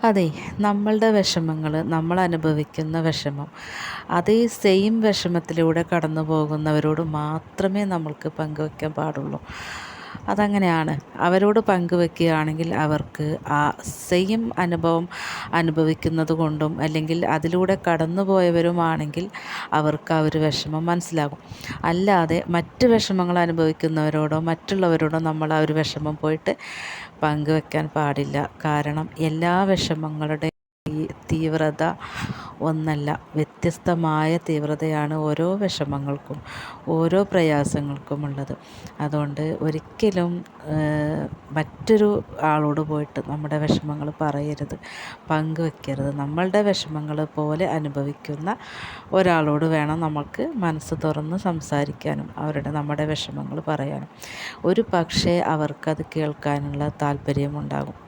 അതെ, നമ്മളുടെ വിഷമങ്ങൾ, നമ്മൾ അനുഭവിക്കുന്ന വിഷമം, അതേ സെയിം വിഷമത്തിലൂടെ കടന്നു പോകുന്നവരോട് മാത്രമേ നമ്മൾക്ക് പങ്കുവെക്കാൻ പാടുള്ളൂ. അതങ്ങനെയാണ്. അവരോട് പങ്കുവെക്കുകയാണെങ്കിൽ അവർക്ക് ആ സെയിം അനുഭവം അനുഭവിക്കുന്നത് കൊണ്ടും അല്ലെങ്കിൽ അതിലൂടെ കടന്നു പോയവരുമാണെങ്കിൽ അവർക്ക് ആ ഒരു വിഷമം മനസ്സിലാകും. അല്ലാതെ മറ്റ് വിഷമങ്ങൾ അനുഭവിക്കുന്നവരോടോ മറ്റുള്ളവരോടോ നമ്മൾ ആ ഒരു വിഷമം പോയിട്ട് പങ്കുവെക്കാൻ പാടില്ല. കാരണം എല്ലാ വിഷമങ്ങളുടെ തീവ്രത ഒന്നല്ല, വ്യത്യസ്തമായ തീവ്രതയാണ് ഓരോ വിഷമങ്ങൾക്കും ഓരോ പ്രയാസങ്ങൾക്കും ഉള്ളത്. അതുകൊണ്ട് ഒരിക്കലും മറ്റൊരു ആളോട് പോയിട്ട് നമ്മുടെ വിഷമങ്ങൾ പറയരുത്, പങ്കുവെക്കരുത്. നമ്മളുടെ വിഷമങ്ങൾ പോലെ അനുഭവിക്കുന്ന ഒരാളോട് വേണം നമുക്ക് മനസ്സ് തുറന്ന് സംസാരിക്കാനും നമ്മുടെ വിഷമങ്ങൾ പറയാനും. ഒരു പക്ഷേ അവർക്കത് കേൾക്കാനുള്ള താല്പര്യമുണ്ടാകും.